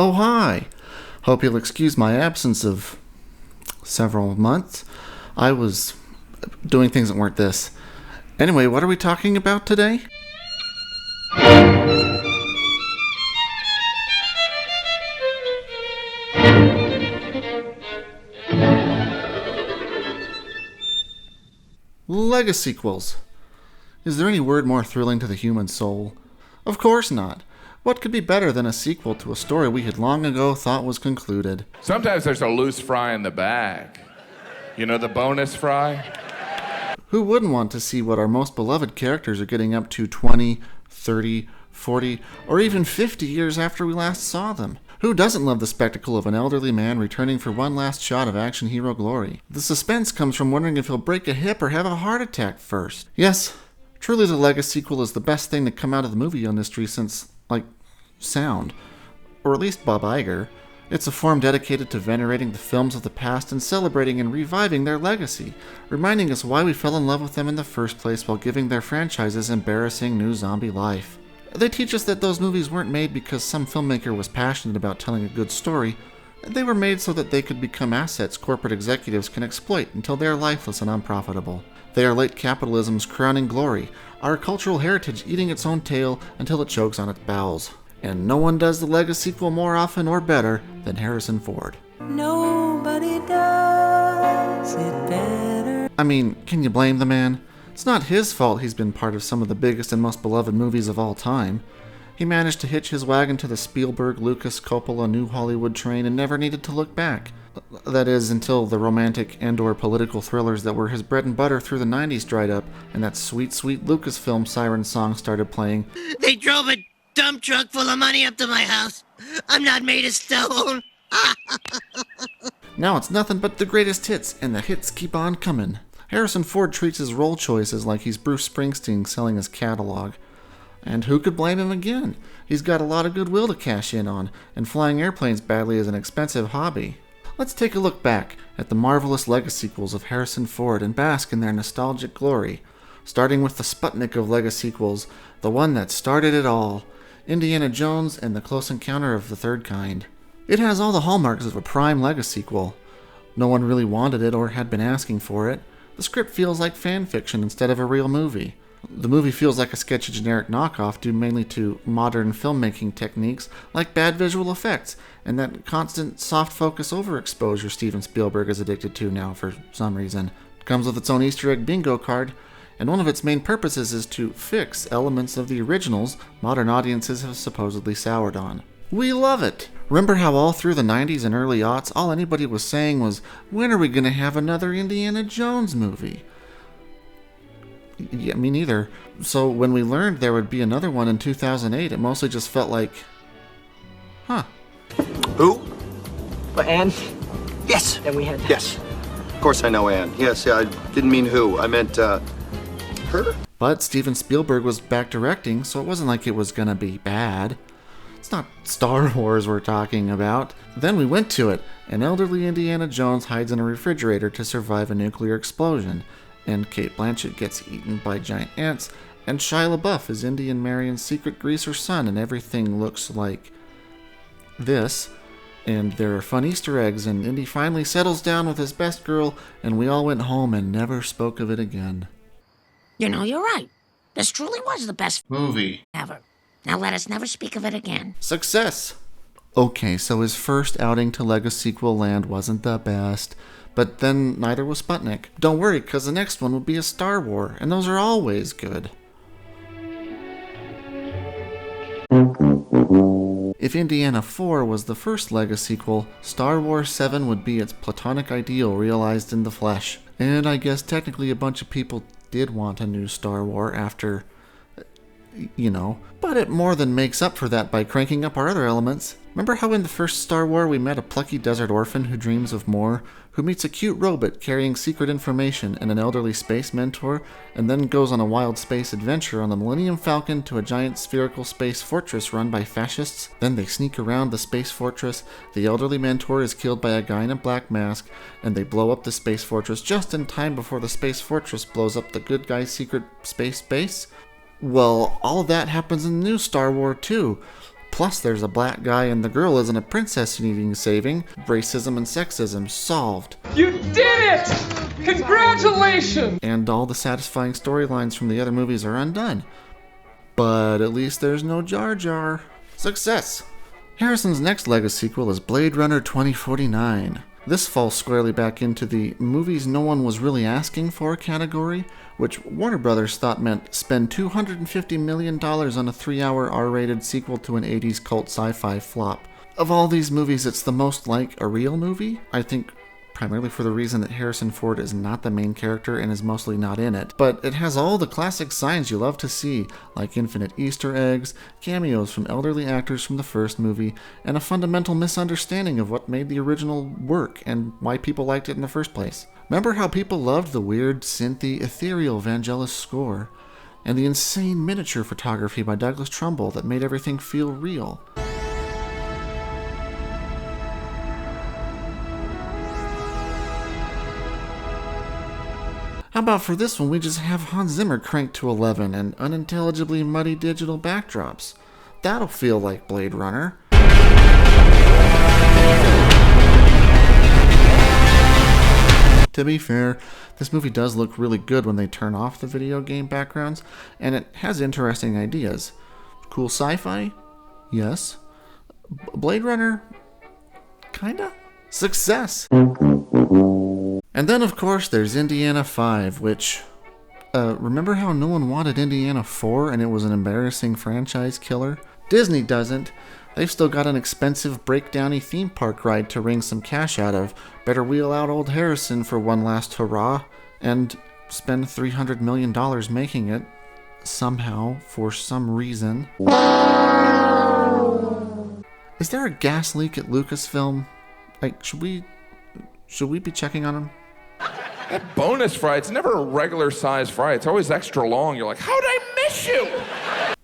Oh, hi. Hope you'll excuse my absence of several months. I was doing things that weren't this. Anyway, what are we talking about today? Legacyquels. Is there any word more thrilling to the human soul? Of course not. What could be better than a sequel to a story we had long ago thought was concluded? Sometimes there's a loose fry in the bag. You know the bonus fry? Who wouldn't want to see what our most beloved characters are getting up to 20, 30, 40, or even 50 years after we last saw them? Who doesn't love the spectacle of an elderly man returning for one last shot of action hero glory? The suspense comes from wondering if he'll break a hip or have a heart attack first. Yes, truly the Legacyquel is the best thing to come out of the movie industry since, sound. Or at least Bob Iger. It's a form dedicated to venerating the films of the past and celebrating and reviving their legacy, reminding us why we fell in love with them in the first place while giving their franchises embarrassing new zombie life. They teach us that those movies weren't made because some filmmaker was passionate about telling a good story. They were made so that they could become assets corporate executives can exploit until they are lifeless and unprofitable. They are late capitalism's crowning glory, our cultural heritage eating its own tail until it chokes on its bowels. And no one does the Legacyquel more often or better than Harrison Ford. Nobody does it better. I mean, can you blame the man? It's not his fault he's been part of some of the biggest and most beloved movies of all time. He managed to hitch his wagon to the Spielberg, Lucas, Coppola, New Hollywood train and never needed to look back. That is, until the romantic and/or political thrillers that were his bread and butter through the 90s dried up and that sweet, sweet Lucasfilm siren song started playing. They drove a dump truck full of money up to my house. I'm not made of stone. Now it's nothing but the greatest hits, and the hits keep on coming. Harrison Ford treats his role choices like he's Bruce Springsteen selling his catalog. And who could blame him again? He's got a lot of goodwill to cash in on, and flying airplanes badly is an expensive hobby. Let's take a look back at the marvelous Legacyquels of Harrison Ford and bask in their nostalgic glory, starting with the Sputnik of Legacyquels, the one that started it all, Indiana Jones and the Close Encounter of the Third Kind. It has all the hallmarks of a prime Legacyquel. No one really wanted it or had been asking for it. The script feels like fan fiction instead of a real movie. The movie feels like a sketchy generic knockoff due mainly to modern filmmaking techniques like bad visual effects and that constant soft focus overexposure Steven Spielberg is addicted to now for some reason. It comes with its own Easter egg bingo card, and one of its main purposes is to fix elements of the originals modern audiences have supposedly soured on. We love it! Remember how all through the 90s and early aughts, all anybody was saying was, when are we going to have another Indiana Jones movie? Yeah, me neither. So when we learned there would be another one in 2008, it mostly just felt like, huh. Who? But Anne? Yes. Then we had... Yes. Of course I know Anne. Yes, yeah, I didn't mean who. I meant, her? But Steven Spielberg was back directing, so it wasn't like it was gonna be bad. It's not Star Wars we're talking about. Then we went to it. An elderly Indiana Jones hides in a refrigerator to survive a nuclear explosion, and Cate Blanchett gets eaten by giant ants, and Shia LaBeouf is Indian Marion's secret greaser son, and everything looks like this. And there are fun Easter eggs, and Indy finally settles down with his best girl, and we all went home and never spoke of it again. You know, you're right. This truly was the best Movie. ever. Now let us never speak of it again. Success! Okay, so his first outing to Legacyquel land wasn't the best, but then neither was Sputnik. Don't worry, because the next one will be a Star War, and those are always good. If Indiana 4 was the first Legacyquel, Star Wars 7 would be its platonic ideal realized in the flesh. And I guess technically a bunch of people did want a new Star Wars after, but it more than makes up for that by cranking up our other elements. Remember how in the first Star Wars we met a plucky desert orphan who dreams of more, who meets a cute robot carrying secret information and an elderly space mentor, and then goes on a wild space adventure on the Millennium Falcon to a giant spherical space fortress run by fascists? Then they sneak around the space fortress, the elderly mentor is killed by a guy in a black mask, and they blow up the space fortress just in time before the space fortress blows up the good guy's secret space base? Well, all that happens in the new Star Wars too. Plus, there's a black guy and the girl isn't a princess needing saving. Racism and sexism solved. You did it! Congratulations! And all the satisfying storylines from the other movies are undone. But at least there's no Jar Jar. Success! Harrison's next legacy sequel is Blade Runner 2049. This falls squarely back into the movies no one was really asking for category, which Warner Brothers thought meant spend $250 million on a 3-hour R-rated sequel to an 80s cult sci-fi flop. Of all these movies, it's the most like a real movie, I think primarily for the reason that Harrison Ford is not the main character and is mostly not in it. But it has all the classic signs you love to see, like infinite Easter eggs, cameos from elderly actors from the first movie, and a fundamental misunderstanding of what made the original work and why people liked it in the first place. Remember how people loved the weird, synthy, ethereal Vangelis score, and the insane miniature photography by Douglas Trumbull that made everything feel real. How about for this one, we just have Hans Zimmer cranked to 11 and unintelligibly muddy digital backdrops. That'll feel like Blade Runner. To be fair, this movie does look really good when they turn off the video game backgrounds, and it has interesting ideas. Cool sci-fi? Yes. Blade Runner? Kinda. Success! And then, of course, there's Indiana 5, which... remember how no one wanted Indiana 4 and it was an embarrassing franchise killer? Disney doesn't. They've still got an expensive breakdowny theme park ride to wring some cash out of. Better wheel out old Harrison for one last hurrah and spend $300 million making it. Somehow, for some reason. Is there a gas leak at Lucasfilm? Like, should we be checking on him? That bonus fry, it's never a regular size fry. It's always extra long. You're like, how'd I miss you?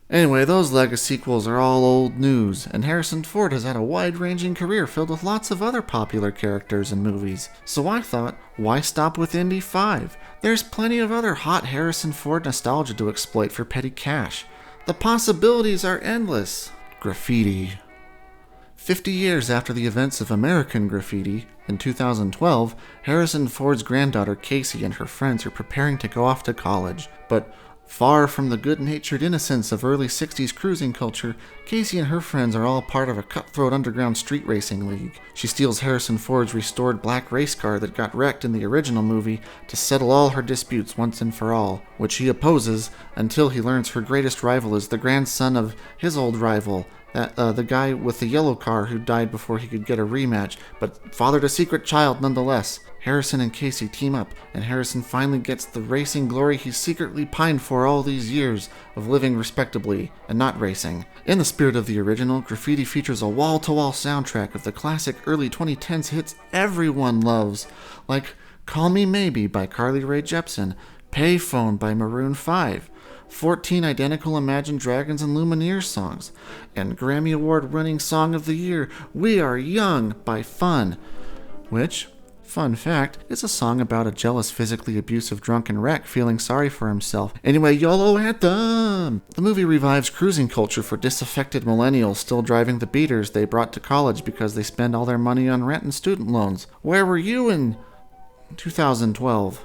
Anyway, those legacy sequels are all old news, and Harrison Ford has had a wide-ranging career filled with lots of other popular characters and movies. So I thought, why stop with Indy 5? There's plenty of other hot Harrison Ford nostalgia to exploit for petty cash. The possibilities are endless. Graffiti. 50 years after the events of American Graffiti, in 2012, Harrison Ford's granddaughter Casey and her friends are preparing to go off to college. But far from the good-natured innocence of early 60s cruising culture, Casey and her friends are all part of a cutthroat underground street racing league. She steals Harrison Ford's restored black race car that got wrecked in the original movie to settle all her disputes once and for all, which he opposes until he learns her greatest rival is the grandson of his old rival, the guy with the yellow car who died before he could get a rematch, but fathered a secret child nonetheless. Harrison and Casey team up, and Harrison finally gets the racing glory he secretly pined for all these years of living respectably and not racing. In the spirit of the original, Graffiti features a wall-to-wall soundtrack of the classic early 2010s hits everyone loves, like Call Me Maybe by Carly Rae Jepsen, Payphone by Maroon 5, 14 identical Imagine Dragons and Lumineers songs, and Grammy Award-winning Song of the Year, We Are Young by Fun, which, fun fact, is a song about a jealous, physically abusive drunken wreck feeling sorry for himself. Anyway, YOLO anthem! The movie revives cruising culture for disaffected millennials still driving the beaters they brought to college because they spend all their money on rent and student loans. Where were you in 2012?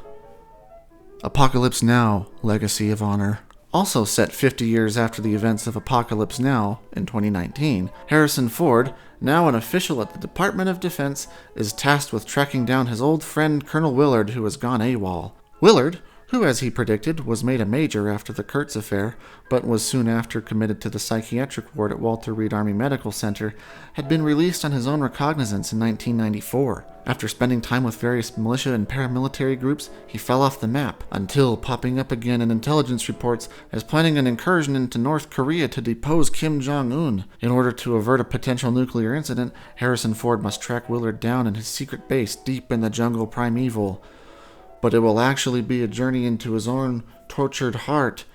Apocalypse Now, Legacy of Honor. Also set 50 years after the events of Apocalypse Now, in 2019, Harrison Ford, now an official at the Department of Defense, is tasked with tracking down his old friend Colonel Willard, who has gone AWOL. Willard, who, as he predicted, was made a major after the Kurtz affair, but was soon after committed to the psychiatric ward at Walter Reed Army Medical Center, had been released on his own recognizance in 1994. After spending time with various militia and paramilitary groups, he fell off the map, until popping up again in intelligence reports as planning an incursion into North Korea to depose Kim Jong-un. In order to avert a potential nuclear incident, Harrison Ford must track Willard down in his secret base deep in the jungle primeval. But it will actually be a journey into his own tortured heart.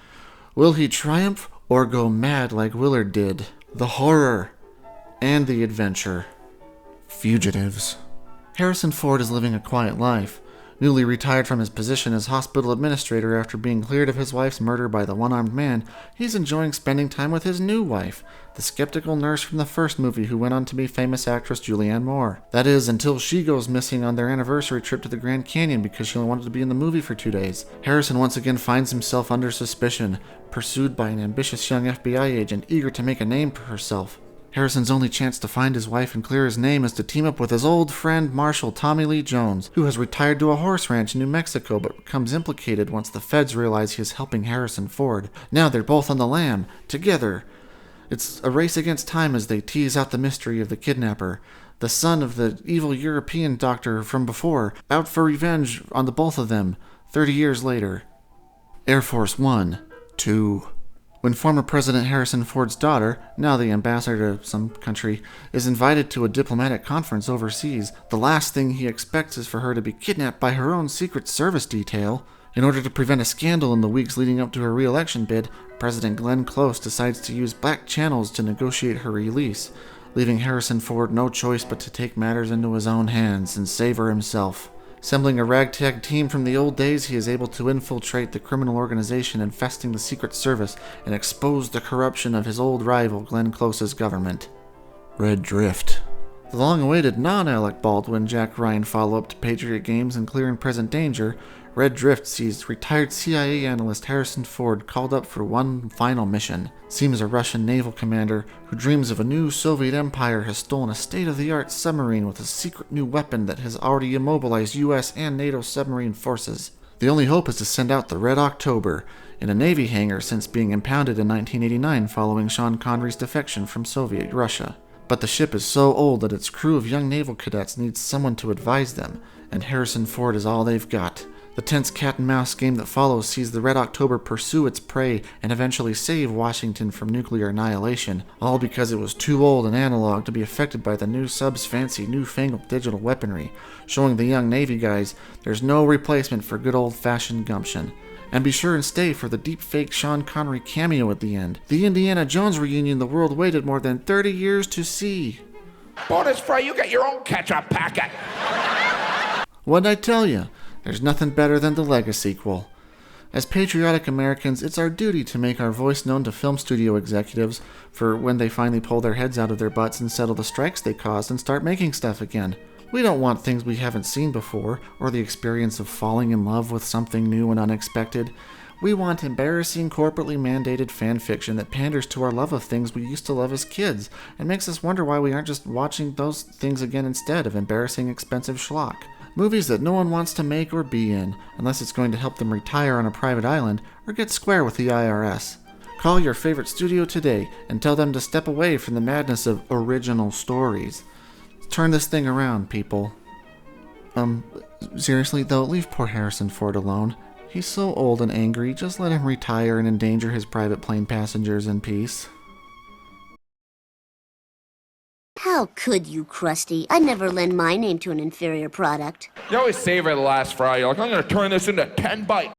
Will he triumph or go mad like Willard did? The horror and the adventure. Fugitives. Harrison Ford is living a quiet life. Newly retired from his position as hospital administrator after being cleared of his wife's murder by the one-armed man, he's enjoying spending time with his new wife, the skeptical nurse from the first movie who went on to be famous actress Julianne Moore. That is, until she goes missing on their anniversary trip to the Grand Canyon because she only wanted to be in the movie for 2 days. Harrison once again finds himself under suspicion, pursued by an ambitious young FBI agent eager to make a name for herself. Harrison's only chance to find his wife and clear his name is to team up with his old friend Marshal Tommy Lee Jones, who has retired to a horse ranch in New Mexico but becomes implicated once the feds realize he is helping Harrison Ford. Now they're both on the lam, together. It's a race against time as they tease out the mystery of the kidnapper, the son of the evil European doctor from before, out for revenge on the both of them, 30 years later. Air Force 1, 2... When former President Harrison Ford's daughter, now the ambassador to some country, is invited to a diplomatic conference overseas, the last thing he expects is for her to be kidnapped by her own Secret Service detail. In order to prevent a scandal in the weeks leading up to her re-election bid, President Glenn Close decides to use back channels to negotiate her release, leaving Harrison Ford no choice but to take matters into his own hands and save her himself. Assembling a ragtag team from the old days, he is able to infiltrate the criminal organization infesting the Secret Service and expose the corruption of his old rival Glenn Close's government. Red Drift. The long-awaited non-Alec Baldwin Jack Ryan follow-up to Patriot Games and Clear and Present Danger, Red Drift sees retired CIA analyst Harrison Ford called up for one final mission. Seems a Russian naval commander who dreams of a new Soviet empire has stolen a state-of-the-art submarine with a secret new weapon that has already immobilized US and NATO submarine forces. The only hope is to send out the Red October, in a Navy hangar since being impounded in 1989 following Sean Connery's defection from Soviet Russia. But the ship is so old that its crew of young naval cadets needs someone to advise them, and Harrison Ford is all they've got. The tense cat-and-mouse game that follows sees the Red October pursue its prey and eventually save Washington from nuclear annihilation, all because it was too old and analog to be affected by the new sub's fancy newfangled digital weaponry, showing the young Navy guys there's no replacement for good old-fashioned gumption. And be sure and stay for the deep-fake Sean Connery cameo at the end, the Indiana Jones reunion the world waited more than 30 years to see. Bonus Fry, you get your own ketchup packet. What'd I tell you? There's nothing better than the legacyquel. As patriotic Americans, it's our duty to make our voice known to film studio executives for when they finally pull their heads out of their butts and settle the strikes they caused and start making stuff again. We don't want things we haven't seen before, or the experience of falling in love with something new and unexpected. We want embarrassing, corporately mandated fan fiction that panders to our love of things we used to love as kids, and makes us wonder why we aren't just watching those things again instead of embarrassing, expensive schlock. Movies that no one wants to make or be in, unless it's going to help them retire on a private island or get square with the IRS. Call your favorite studio today and tell them to step away from the madness of original stories. Turn this thing around, people. Seriously though, leave poor Harrison Ford alone. He's so old and angry, just let him retire and endanger his private plane passengers in peace. How could you, Krusty? I'd never lend my name to an inferior product. You always save it the last Fry. You're like, I'm going to turn this into 10 bites.